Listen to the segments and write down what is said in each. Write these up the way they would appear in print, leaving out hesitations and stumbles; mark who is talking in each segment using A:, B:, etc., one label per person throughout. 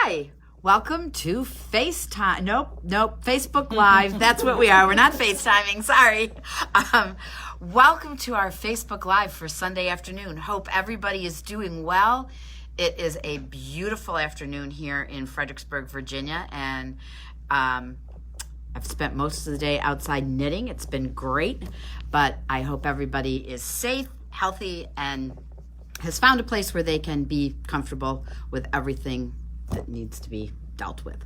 A: Hi, welcome to FaceTime. Nope, Facebook Live. That's what we are. We're not FaceTiming, sorry. Welcome to our Facebook Live for Sunday afternoon. Hope everybody is doing well. It is a beautiful afternoon here in Fredericksburg, Virginia, and I've spent most of the day outside knitting. It's been great, but I hope everybody is safe, healthy, and has found a place where they can be comfortable with everything that needs to be dealt with.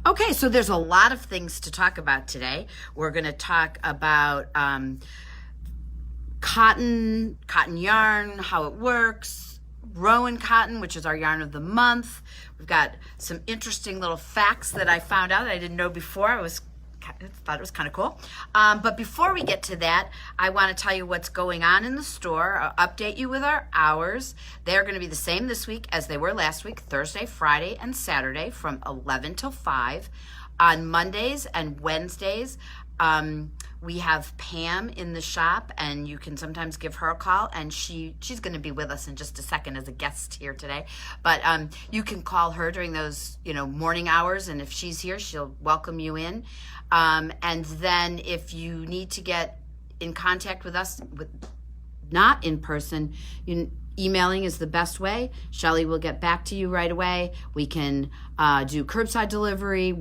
A: Okay, so there's a lot of things to talk about today. We're going to talk about cotton yarn, how it works, Rowan cotton, which is our yarn of the month. We've got some interesting little facts that I found out that I didn't know before. I thought it was kind of cool. But before we get to that, I want to tell you what's going on in the store. I'll update you with our hours. They're going to be the same this week as they were last week, Thursday, Friday, and Saturday from 11 till 5. On Mondays and Wednesdays, we have Pam in the shop, and you can sometimes give her a call, and she's going to be with us in just a second as a guest here today. But you can call her during those morning hours, and if she's here, she'll welcome you in. And then if you need to get in contact with us, not in person, emailing is the best way. Shelly will get back to you right away. We can do curbside delivery.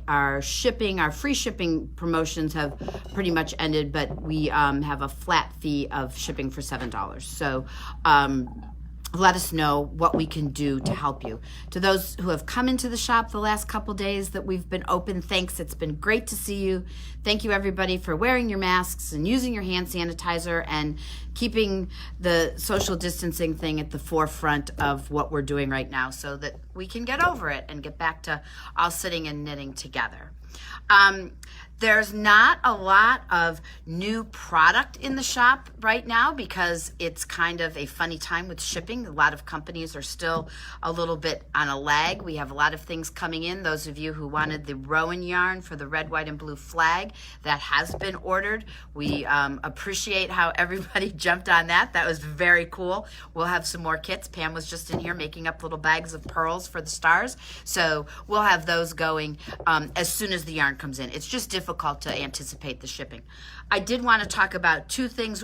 A: Our free shipping promotions have pretty much ended, but we have a flat fee of shipping for $7. So let us know what we can do to help you. To those who have come into the shop the last couple days that we've been open, thanks. It's been great to see you. Thank you, everybody, for wearing your masks and using your hand sanitizer and keeping the social distancing thing at the forefront of what we're doing right now so that we can get over it and get back to all sitting and knitting together. There's not a lot of new product in the shop right now because it's kind of a funny time with shipping. A lot of companies are still a little bit on a lag. We have a lot of things coming in. Those of you who wanted the Rowan yarn for the red, white, and blue flag, that has been ordered. We appreciate how everybody jumped on that. That was very cool. We'll have some more kits. Pam was just in here making up little bags of pearls for the stars. So we'll have those going as soon as the yarn comes in. It's just difficult to anticipate the shipping. I did want to talk about two things.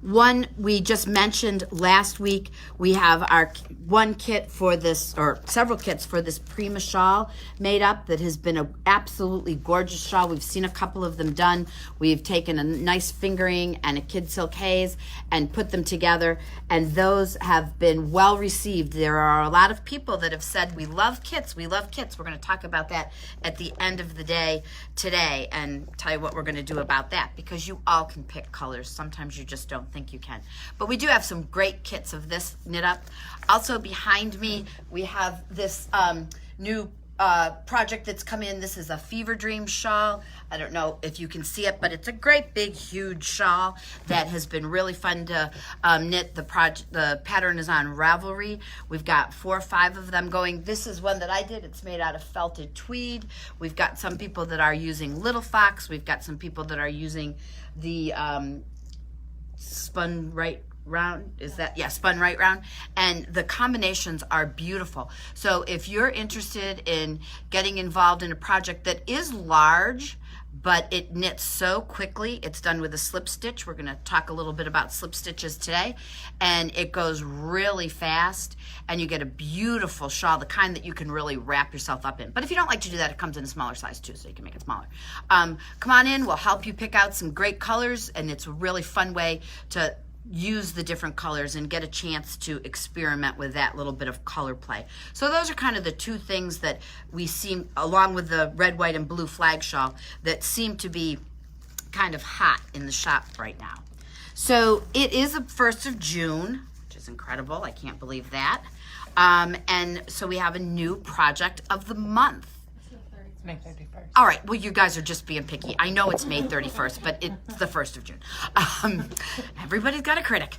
A: One, we just mentioned last week, we have our one kit for this, or several kits for this Prima shawl made up that has been an absolutely gorgeous shawl. We've seen a couple of them done. We've taken a nice fingering and a kid silk haze and put them together, and those have been well received. There are a lot of people that have said, we love kits, we love kits. We're going to talk about that at the end of the day today and tell you what we're going to do about that, because you all can pick colors. Sometimes you just don't think you can. But we do have some great kits of this knit up. Also behind me, we have this new project that's come in. This is a Fever Dream shawl. I don't know if you can see it, but it's a great big huge shawl that has been really fun to knit. The pattern is on Ravelry. We've got 4 or 5 of them going. This is one that I did. It's made out of felted tweed. We've got some people that are using Little Fox. We've got some people that are using the spun right round. Is that? Yeah, spun right round. And the combinations are beautiful. So if you're interested in getting involved in a project that is large, but it knits so quickly, it's done with a slip stitch. We're going to talk a little bit about slip stitches today. And it goes really fast, and you get a beautiful shawl, the kind that you can really wrap yourself up in. But if you don't like to do that, it comes in a smaller size too, so you can make it smaller. Come on in, we'll help you pick out some great colors, and it's a really fun way to use the different colors and get a chance to experiment with that little bit of color play. So those are kind of the two things that we see, along with the red, white, and blue flag shawl, that seem to be kind of hot in the shop right now. So it is the 1st of June, which is incredible. I can't believe that. And so we have a new project of the month.
B: May 31st.
A: All right, well, you guys are just being picky. I know it's May 31st, but it's the 1st of June. Everybody's got a critic.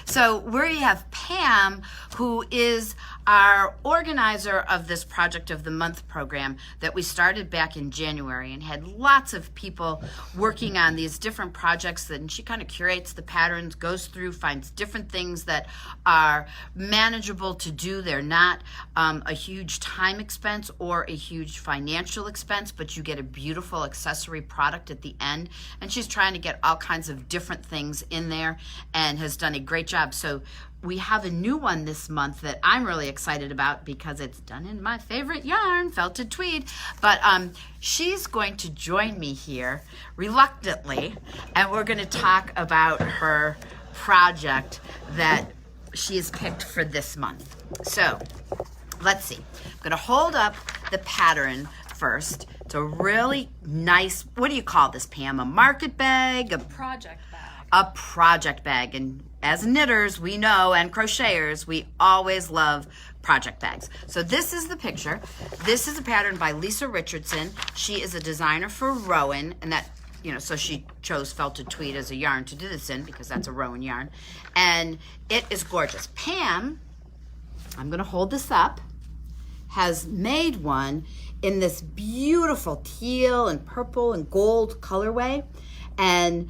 A: So we have Pam, who is our organizer of this Project of the Month program that we started back in January, and had lots of people working on these different projects. And she kind of curates the patterns, goes through, finds different things that are manageable to do. They're not a huge time expense or a huge financial expense, but you get a beautiful accessory product at the end. And she's trying to get all kinds of different things in there and has done a great job. So we have a new one this month that I'm really excited about because it's done in my favorite yarn, felted tweed. But she's going to join me here reluctantly, and we're going to talk about her project that she has picked for this month. So let's see. I'm going to hold up the pattern first. It's a really nice, what do you call this, Pam? A market bag? A
B: project bag.
A: A project bag. And as knitters, we know, and crocheters, we always love project bags. So this is the picture. This is a pattern by Lisa Richardson. She is a designer for Rowan, and that, so she chose felted tweed as a yarn to do this in because that's a Rowan yarn. And it is gorgeous. Pam, I'm going to hold this up, has made one in this beautiful teal and purple and gold colorway. And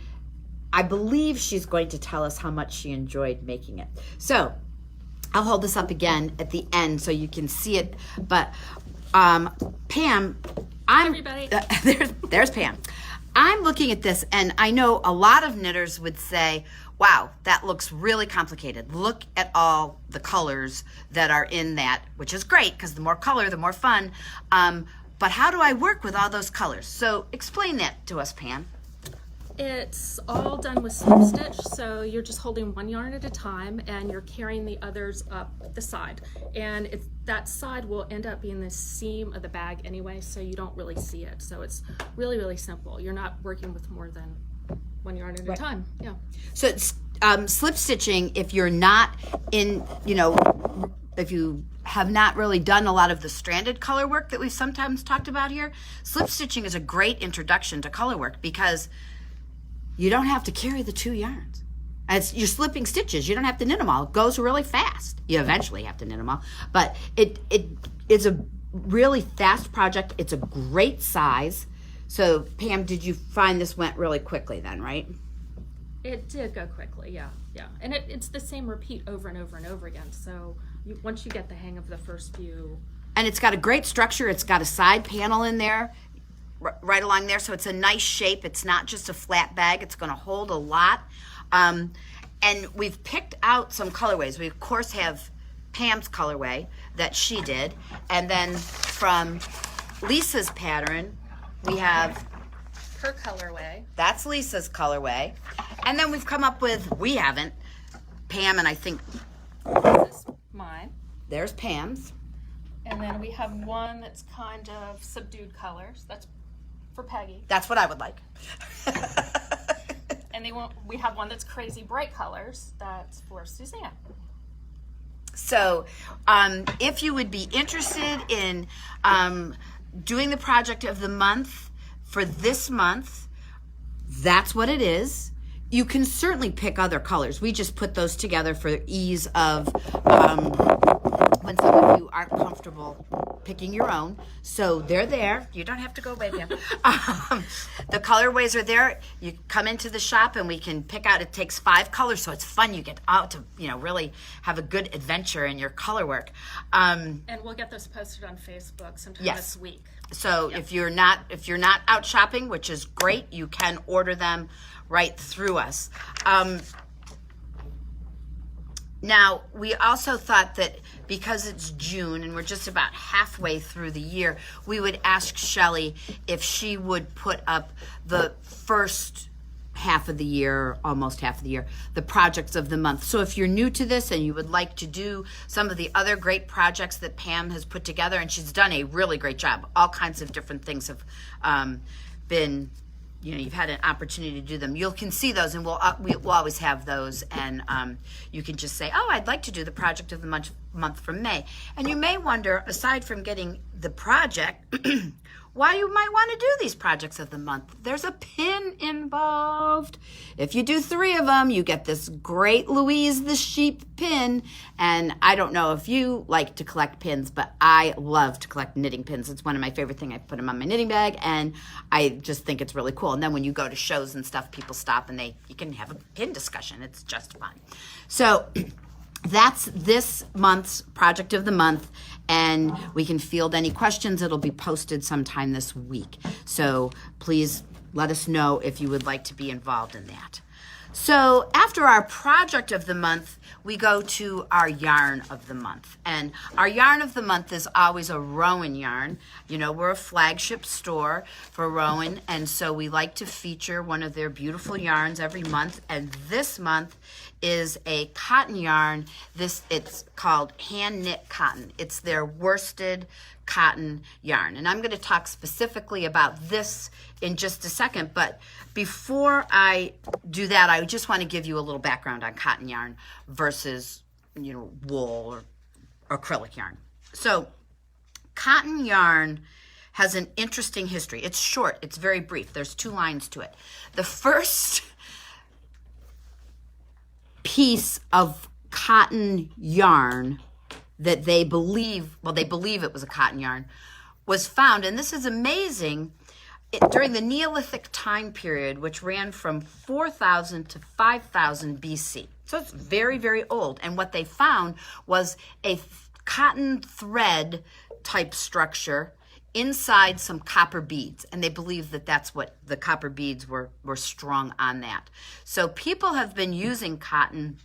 A: I believe she's going to tell us how much she enjoyed making it. So I'll hold this up again at the end so you can see it. But Pam,
B: Everybody.
A: there's Pam. I'm looking at this, and I know a lot of knitters would say, wow, that looks really complicated. Look at all the colors that are in that, which is great because the more color, the more fun. But how do I work with all those colors? So explain that to us, Pam.
B: It's all done with slip stitch, so you're just holding one yarn at a time and you're carrying the others up the side. And that side will end up being the seam of the bag anyway, so you don't really see it. So it's really, really simple. You're not working with more than one yarn at a time. Yeah.
A: So it's slip stitching, if you're not in, if you have not really done a lot of the stranded color work that we've sometimes talked about here, slip stitching is a great introduction to color work because you don't have to carry the two yarns. You're slipping stitches. You don't have to knit them all. It goes really fast. You eventually have to knit them all. But it is a really fast project. It's a great size. So, Pam, did you find this went really quickly then, right?
B: It did go quickly, yeah. And it's the same repeat over and over and over again. So once you get the hang of the first few.
A: And it's got a great structure. It's got a side panel in there, right along there, so it's a nice shape. It's not just a flat bag. It's going to hold a lot. And we've picked out some colorways. We, of course, have Pam's colorway that she did. And then from Lisa's pattern, we have
B: her colorway.
A: That's Lisa's colorway. And then we've come up with, we haven't, Pam, and I think
B: this is mine.
A: There's Pam's.
B: And then we have one that's kind of subdued colors. That's for Peggy.
A: That's what I would like.
B: And we have one that's crazy bright colors. That's for Suzanne.
A: So if you would be interested in doing the project of the month for this month, that's what it is. You can certainly pick other colors. We just put those together for ease of when some of you aren't comfortable picking your own. So they're there. You don't have to go away, Pam. The colorways are there. You come into the shop and we can pick out. It takes 5 colors, so it's fun. You get out to really have a good adventure in your color work.
B: And we'll get those posted on Facebook sometime this week.
A: So if you're not out shopping, which is great, you can order them right through us. Now, we also thought that because it's June and we're just about halfway through the year, we would ask Shelley if she would put up the first half of the year, almost half of the year, the projects of the month. So if you're new to this and you would like to do some of the other great projects that Pam has put together, and she's done a really great job, all kinds of different things have been, you've had an opportunity to do them. You can see those, and we'll always have those, and you can just say, oh, I'd like to do the project of the month from May. And you may wonder, aside from getting the project, why you might want to do these projects of the month. There's a pin involved. If you do 3 of them, you get this great Louise the Sheep pin. And I don't know if you like to collect pins, but I love to collect knitting pins. It's one of my favorite things. I put them on my knitting bag, and I just think it's really cool. And then when you go to shows and stuff, people stop and you can have a pin discussion. It's just fun. So that's this month's project of the month, and we can field any questions. It'll be posted sometime this week. So please let us know if you would like to be involved in that. So after our project of the month, we go to our yarn of the month. And our yarn of the month is always a Rowan yarn. You know, we're a flagship store for Rowan, and so we like to feature one of their beautiful yarns every month. And this month is a cotton yarn. It's called Handknit Cotton. It's their worsted cotton yarn. And I'm going to talk specifically about this in just a second, but before I do that, I just want to give you a little background on cotton yarn versus, wool or acrylic yarn. So cotton yarn has an interesting history. It's short, it's very brief. There's 2 lines to it. The first piece of cotton yarn that they believe it was a cotton yarn, was found, and this is amazing, during the Neolithic time period, which ran from 4,000 to 5,000 BC. So it's very, very old. And what they found was a cotton thread type structure inside some copper beads. And they believe that that's what the copper beads were strung on that. So people have been using cotton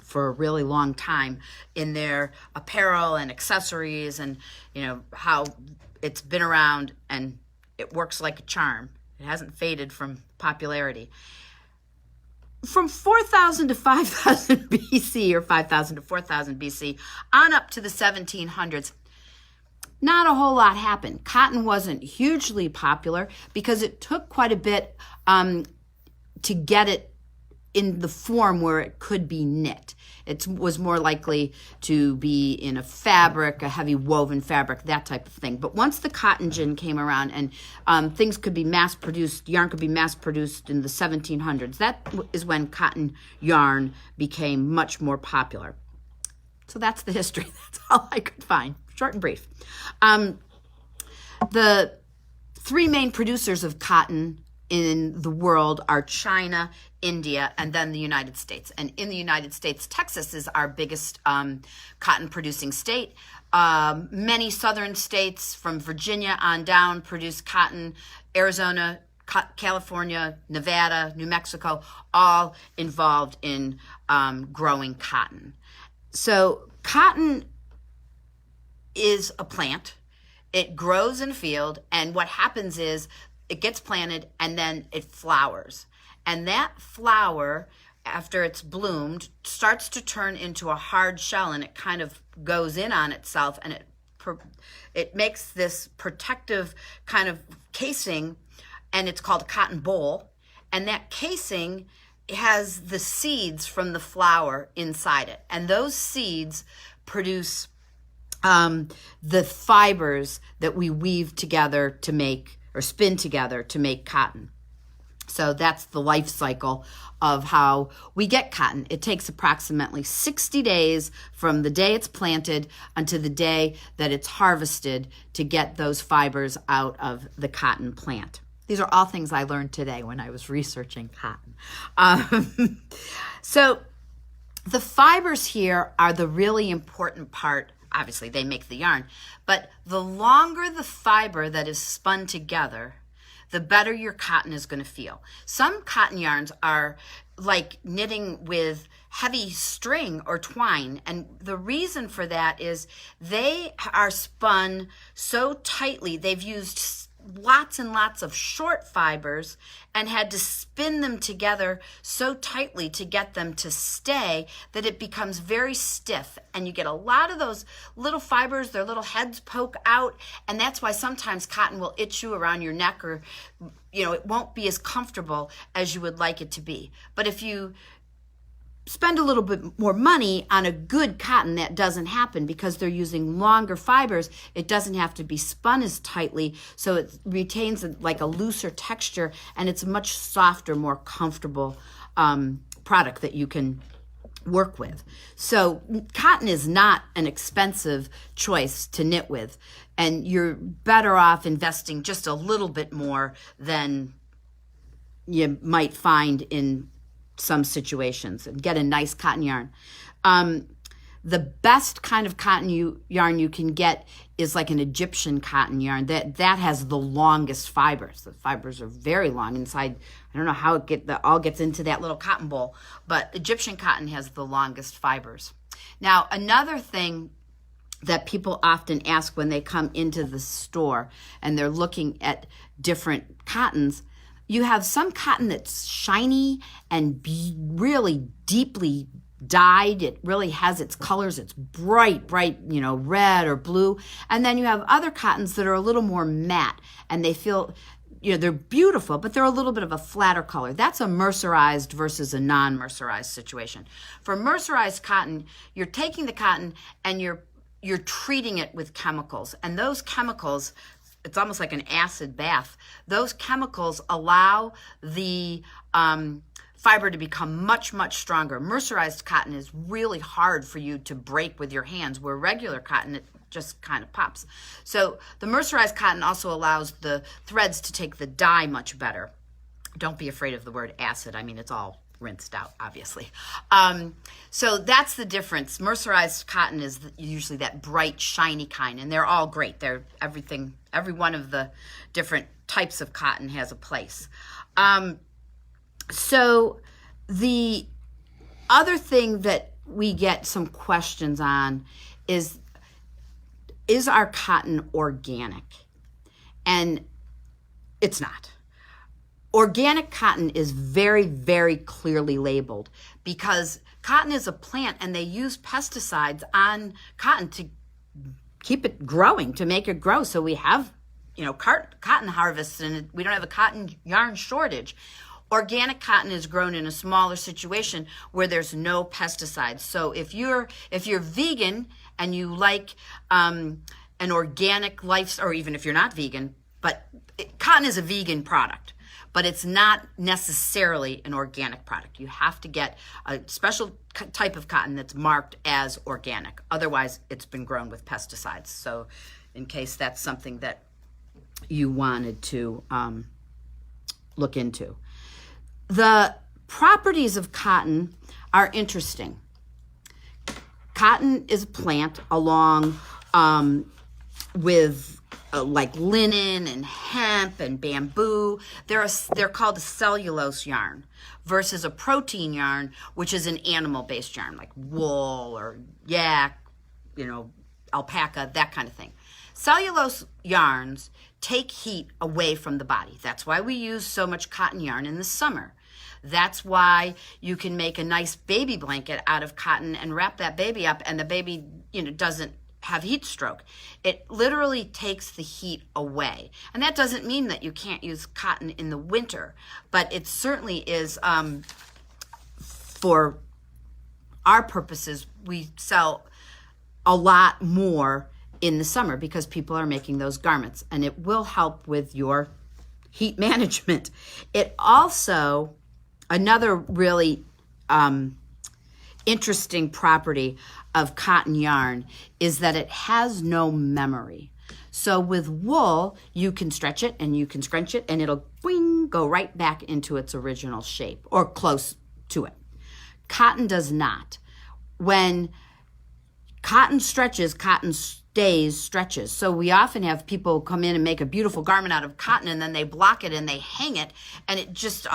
A: for a really long time in their apparel and accessories, and how it's been around and it works like a charm. It hasn't faded from popularity. From 4,000 to 5,000 BC, or 5,000 to 4,000 BC, on up to the 1700s, not a whole lot happened. Cotton wasn't hugely popular because it took quite a bit to get it in the form where it could be knit. It was more likely to be in a fabric, a heavy woven fabric, that type of thing. But once the cotton gin came around and things could be mass-produced, yarn could be mass-produced in the 1700s, that is when cotton yarn became much more popular. So that's the history. That's all I could find, short and brief. The 3 main producers of cotton in the world are China, India, and then the United States. And in the United States, Texas is our biggest cotton producing state. Many southern states from Virginia on down produce cotton. Arizona, California, Nevada, New Mexico, all involved in growing cotton. So cotton is a plant. It grows in a field, and what happens is it gets planted and then it flowers. And that flower, after it's bloomed, starts to turn into a hard shell, and it kind of goes in on itself, and it makes this protective kind of casing, and it's called a cotton boll. And that casing has the seeds from the flower inside it. And those seeds produce the fibers that we weave together to make, or spin together to make cotton. So that's the life cycle of how we get cotton. It takes approximately 60 days from the day it's planted until the day that it's harvested to get those fibers out of the cotton plant. These are all things I learned today when I was researching cotton. So the fibers here are the really important part. Obviously, they make the yarn, but the longer the fiber that is spun together, the better your cotton is going to feel. Some cotton yarns are like knitting with heavy string or twine, and the reason for that is they are spun so tightly. They've used lots and lots of short fibers and had to spin them together so tightly to get them to stay that it becomes very stiff, and you get a lot of those little fibers, their little heads poke out, and that's why sometimes cotton will itch you around your neck, or it won't be as comfortable as you would like it to be. But if you spend a little bit more money on a good cotton, that doesn't happen because they're using longer fibers. It doesn't have to be spun as tightly, so it retains like a looser texture, and it's a much softer, more comfortable product that you can work with. So cotton is not an expensive choice to knit with, and you're better off investing just a little bit more than you might find in some situations, and get a nice cotton yarn. The best kind of cotton yarn you can get is like an Egyptian cotton yarn that has the longest fibers. The fibers are very long inside. I don't know how that all gets into that little cotton bowl, but Egyptian cotton has the longest fibers. Now, another thing that people often ask when they come into the store and they're looking at different cottons, you have some cotton that's shiny and really deeply dyed. It really has its colors. It's bright, red or blue. And then you have other cottons that are a little more matte, and they feel, they're beautiful, but they're a little bit of a flatter color. That's a mercerized versus a non-mercerized situation. For mercerized cotton, you're taking the cotton and you're treating it with chemicals. And those chemicals, it's almost like an acid bath. Those chemicals allow the fiber to become much, much stronger. Mercerized cotton is really hard for you to break with your hands, where regular cotton, it just kind of pops. So the mercerized cotton also allows the threads to take the dye much better. Don't be afraid of the word acid. I mean, it's all rinsed out, obviously. So that's the difference. Mercerized cotton is usually that bright, shiny kind, and they're all great. They're every one of the different types of cotton has a place. So the other thing that we get some questions on is our cotton organic? And it's not. Organic cotton is very, very clearly labeled, because cotton is a plant and they use pesticides on cotton to keep it growing, to make it grow. So we have, cotton harvests, and we don't have a cotton yarn shortage. Organic cotton is grown in a smaller situation where there's no pesticides. So if you're vegan and you like an organic lifestyle, or even if you're not vegan, but cotton is a vegan product, but it's not necessarily an organic product. You have to get a special type of cotton that's marked as organic. Otherwise, it's been grown with pesticides. So in case that's something that you wanted to look into. The properties of cotton are interesting. Cotton is a plant along with like linen and hemp and bamboo. They're called a cellulose yarn versus a protein yarn, which is an animal-based yarn like wool or yak, alpaca, that kind of thing. Cellulose yarns take heat away from the body. That's why we use so much cotton yarn in the summer. That's why you can make a nice baby blanket out of cotton and wrap that baby up, and the baby, doesn't have heat stroke. It literally takes the heat away. And that doesn't mean that you can't use cotton in the winter, but it certainly is, for our purposes, we sell a lot more in the summer because people are making those garments, and it will help with your heat management. It also, another really interesting property of cotton yarn is that it has no memory. So with wool, you can stretch it and you can scrunch it, and it'll go right back into its original shape or close to it. Cotton does not. When cotton stretches, cotton stretches. So we often have people come in and make a beautiful garment out of cotton, and then they block it and they hang it, and it just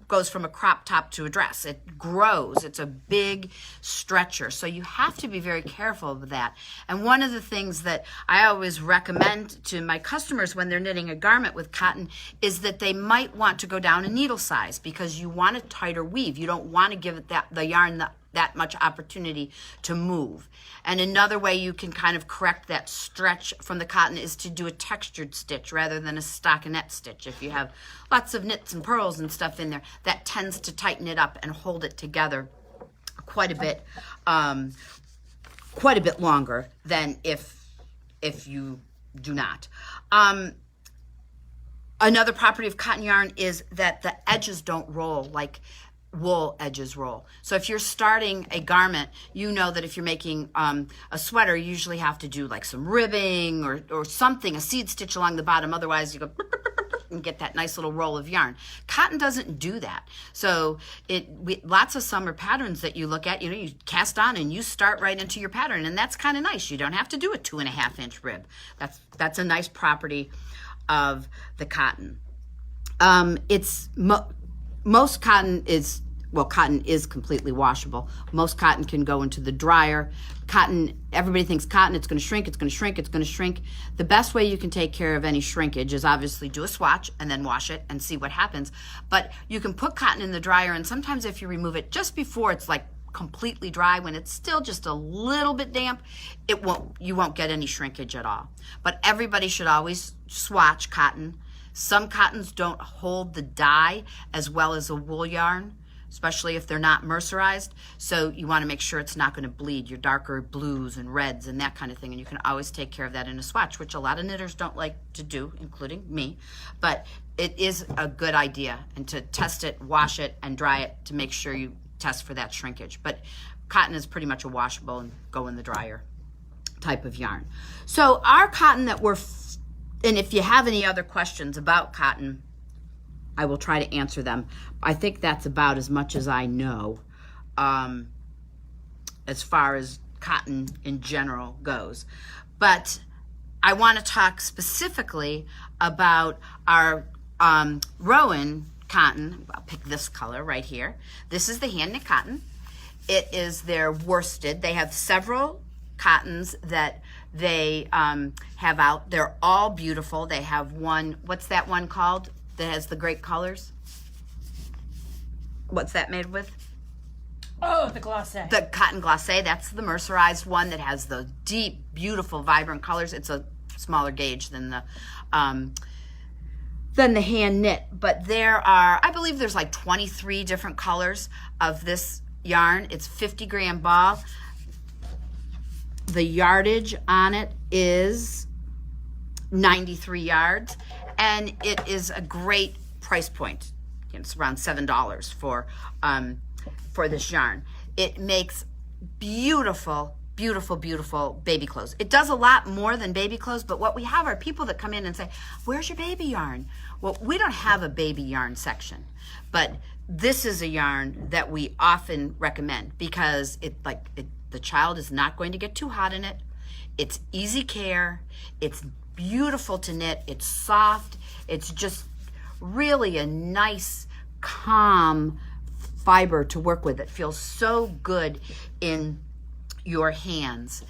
A: goes from a crop top to a dress. It grows. It's a big stretcher. So you have to be very careful of that. And one of the things that I always recommend to my customers when they're knitting a garment with cotton is that they might want to go down a needle size, because you want a tighter weave. You don't want to give it the yarn that much opportunity to move. And another way you can kind of correct that stretch from the cotton is to do a textured stitch rather than a stockinette stitch. If you have lots of knits and purls and stuff in there, that tends to tighten it up and hold it together quite a bit longer than if you do not. Another property of cotton yarn is that the edges don't roll like wool edges roll. So if you're starting a garment, you know that if you're making a sweater, you usually have to do like some ribbing or something, a seed stitch along the bottom. Otherwise, you go and get that nice little roll of yarn. Cotton doesn't do that. So lots of summer patterns that you look at, you cast on and you start right into your pattern, and that's kind of nice. You don't have to do a 2.5-inch rib. That's a nice property of the cotton. Most cotton is, cotton is completely washable. Most cotton can go into the dryer. Cotton, everybody thinks cotton, it's going to shrink, it's going to shrink, it's going to shrink. The best way you can take care of any shrinkage is obviously do a swatch and then wash it and see what happens. But you can put cotton in the dryer, and sometimes if you remove it just before it's like completely dry, when it's still just a little bit damp, you won't get any shrinkage at all. But everybody should always swatch cotton. Some cottons don't hold the dye as well as a wool yarn, especially if they're not mercerized. So you want to make sure it's not going to bleed your darker blues and reds and that kind of thing. And you can always take care of that in a swatch, which a lot of knitters don't like to do, including me. But it is a good idea, and to test it, wash it, and dry it to make sure you test for that shrinkage. But cotton is pretty much a washable and go in the dryer type of yarn. So our cotton that and if you have any other questions about cotton, I will try to answer them. I think that's about as much as I know as far as cotton in general goes. But I want to talk specifically about our Rowan cotton. I'll pick this color right here. This is the hand knit cotton. It is their worsted. They have several cottons that they have out. They're all beautiful. They have one, what's that one called that has the great colors? What's that made with?
C: Oh, the glacé.
A: The cotton glacé. That's the mercerized one that has the deep, beautiful, vibrant colors. It's a smaller gauge than the hand knit. But there are, I believe there's like 23 different colors of this yarn. It's 50-gram ball. The yardage on it is 93 yards, and it is a great price point. It's around $7 for this yarn. It makes beautiful, beautiful, beautiful baby clothes. It does a lot more than baby clothes, but what we have are people that come in and say, "Where's your baby yarn?" Well, we don't have a baby yarn section, but this is a yarn that we often recommend because the child is not going to get too hot in it. It's easy care. It's beautiful to knit. It's soft. It's just really a nice, calm fiber to work with. It feels so good in your hands.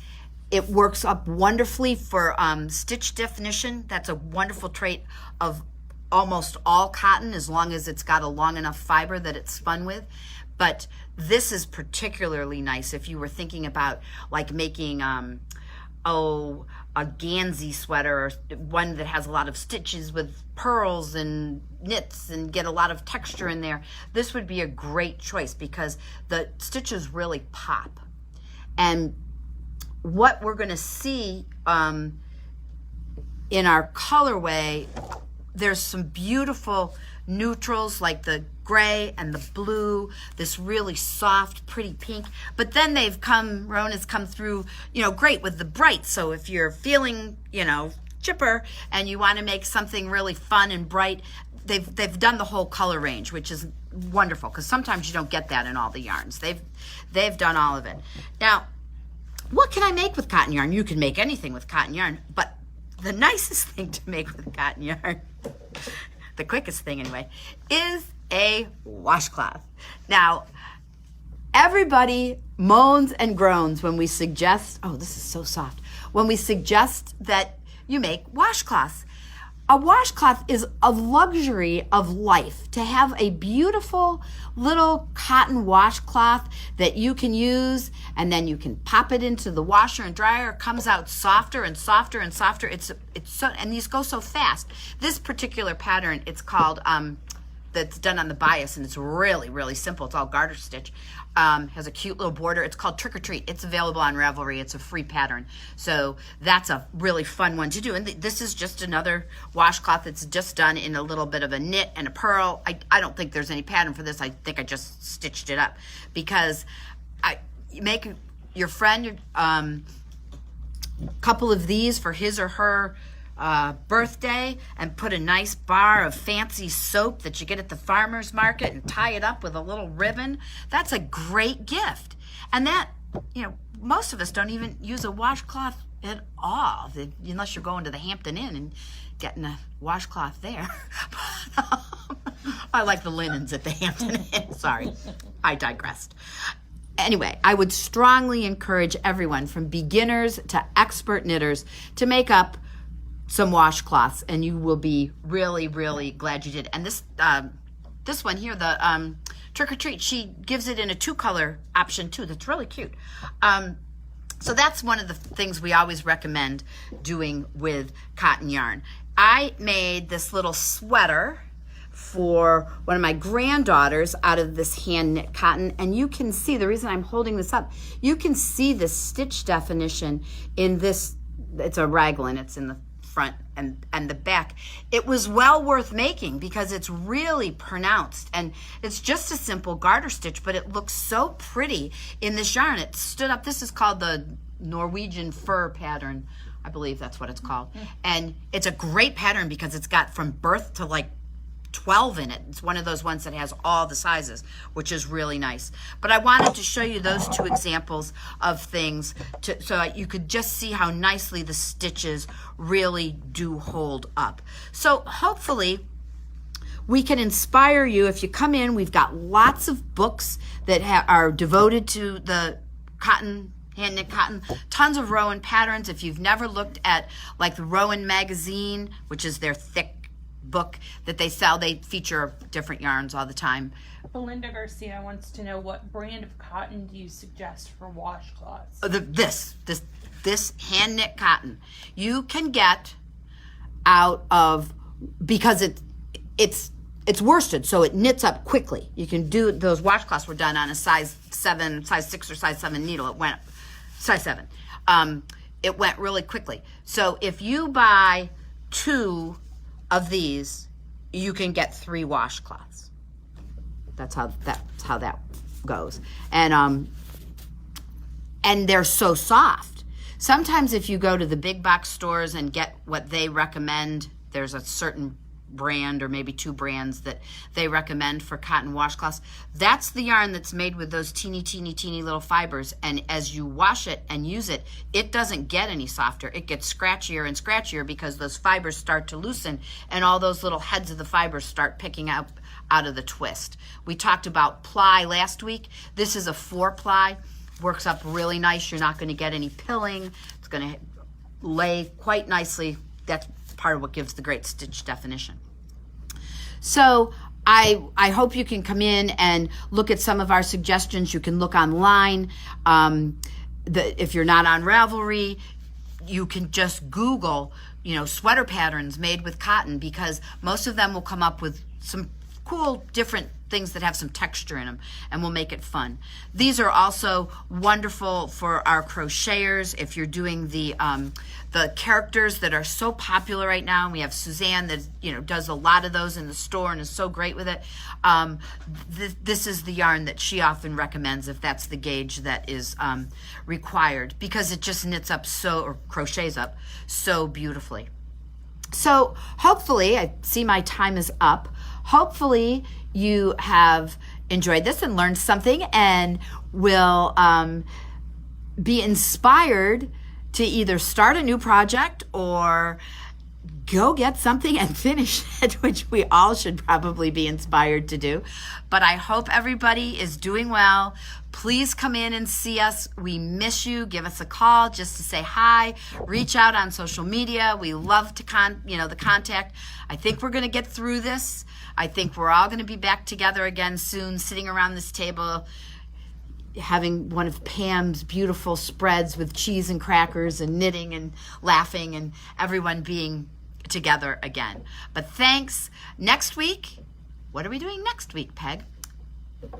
A: It works up wonderfully for stitch definition. That's a wonderful trait of almost all cotton, as long as it's got a long enough fiber that it's spun with. But this is particularly nice if you were thinking about like making a Gansey sweater, or one that has a lot of stitches with pearls and knits and get a lot of texture in there. This would be a great choice because the stitches really pop. And what we're going to see in our colorway, there's some beautiful neutrals like the gray and the blue, this really soft, pretty pink. But then Rowan has come through, great with the bright. So if you're feeling, chipper and you want to make something really fun and bright, they've done the whole color range, which is wonderful because sometimes you don't get that in all the yarns. They've done all of it. Now, what can I make with cotton yarn? You can make anything with cotton yarn, but the nicest thing to make with cotton yarn, the quickest thing anyway, is a washcloth. Now, everybody moans and groans when we suggest, oh, this is so soft, when we suggest that you make washcloths. A washcloth is a luxury of life. To have a beautiful little cotton washcloth that you can use, and then you can pop it into the washer and dryer. It comes out softer and softer and softer. It's so, and these go so fast. This particular pattern, it's called the that's done on the bias, and it's really, really simple. It's all garter stitch. Has a cute little border. It's called Trick or Treat. It's available on Ravelry. It's a free pattern. So that's a really fun one to do. And this is just another washcloth that's just done in a little bit of a knit and a purl. I don't think there's any pattern for this. I think I just stitched it up because you make your friend a couple of these for his or her birthday, and put a nice bar of fancy soap that you get at the farmer's market and tie it up with a little ribbon. That's a great gift. And that, most of us don't even use a washcloth at all, unless you're going to the Hampton Inn and getting a washcloth there. But, I like the linens at the Hampton Inn. Sorry, I digressed. Anyway, I would strongly encourage everyone from beginners to expert knitters to make up some washcloths, and you will be really, really glad you did. And this one here, the Trick or Treat, she gives it in a 2-color option too. That's really cute. So that's one of the things we always recommend doing with cotton yarn. I made this little sweater for one of my granddaughters out of this hand knit cotton, and you can see, the reason I'm holding this up, you can see the stitch definition in this. It's a raglan. It's in the front and the back. It was well worth making because it's really pronounced, and it's just a simple garter stitch, but it looks so pretty in this yarn. It stood up. This is called the Norwegian fur pattern. I believe that's what it's called. And it's a great pattern because it's got from birth to like 12 in it. It's one of those ones that has all the sizes, which is really nice. But I wanted to show you those 2 examples of things so you could just see how nicely the stitches really do hold up. So hopefully we can inspire you. If you come in, we've got lots of books that are devoted to the cotton, hand knit cotton, tons of Rowan patterns. If you've never looked at like the Rowan magazine, which is their thick book that they sell, they feature different yarns all the time.
C: Belinda Garcia wants to know, what brand of cotton do you suggest for washcloths?
A: This hand knit cotton you can get out of, because it's worsted, so it knits up quickly. You can do, those washcloths were done on a size 6 or size 7 needle. It went size 7. It went really quickly. So if you buy 2 of these, you can get 3 washcloths. That's how that goes. And they're so soft. Sometimes if you go to the big box stores and get what they recommend, there's a certain brand or maybe 2 brands that they recommend for cotton washcloths. That's the yarn that's made with those teeny little fibers, and as you wash it and use it, it doesn't get any softer. It gets scratchier and scratchier because those fibers start to loosen and all those little heads of the fibers start picking up out of the twist. We talked about ply last week. This is a 4-ply. Works up really nice. You're not going to get any pilling. It's going to lay quite nicely. That's part of what gives the great stitch definition. So I hope you can come in and look at some of our suggestions. You can look online. If you're not on Ravelry, you can just Google, sweater patterns made with cotton, because most of them will come up with some cool different things that have some texture in them, and we'll make it fun. These are also wonderful for our crocheters. If you're doing the characters that are so popular right now, we have Suzanne that does a lot of those in the store and is so great with it. This is the yarn that she often recommends if that's the gauge that is required, because it just knits up or crochets up so beautifully. So hopefully, I see my time is up. Hopefully you have enjoyed this and learned something, and will be inspired to either start a new project or go get something and finish it, which we all should probably be inspired to do. But I hope everybody is doing well. Please come in and see us. We miss you. Give us a call just to say hi. Reach out on social media. We love to the contact. I think we're going to get through this. I think we're all going to be back together again soon, sitting around this table, having one of Pam's beautiful spreads with cheese and crackers and knitting and laughing and everyone being together again. But thanks. Next week, what are we doing next week, Peg?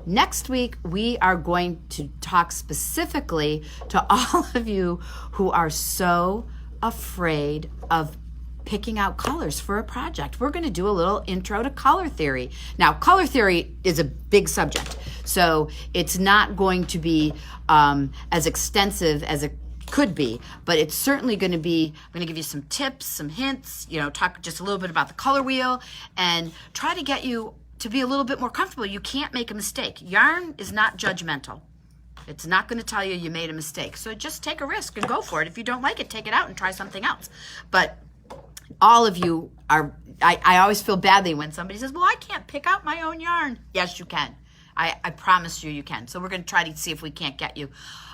A: Next week, we are going to talk specifically to all of you who are so afraid of picking out colors for a project. We're going to do a little intro to color theory. Now, color theory is a big subject, so it's not going to be as extensive as it could be, but it's certainly going to be, I'm going to give you some tips, some hints, talk just a little bit about the color wheel and try to get you to be a little bit more comfortable. You can't make a mistake. Yarn is not judgmental. It's not going to tell you you made a mistake. So just take a risk and go for it. If you don't like it, take it out and try something else. But all of you are, I always feel badly when somebody says, well, I can't pick out my own yarn. Yes, you can. I promise you can. So we're going to try to see if we can't get you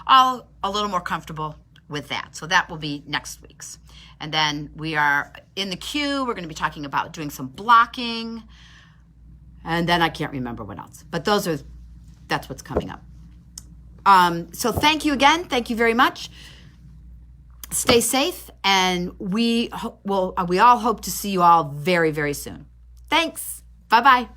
A: all a little more comfortable with that. So that will be next week's. And then we are in the queue. We're going to be talking about doing some blocking. And then I can't remember what else. But that's what's coming up. So thank you again. Thank you very much. Stay safe. And we all hope to see you all very, very soon. Thanks. Bye-bye.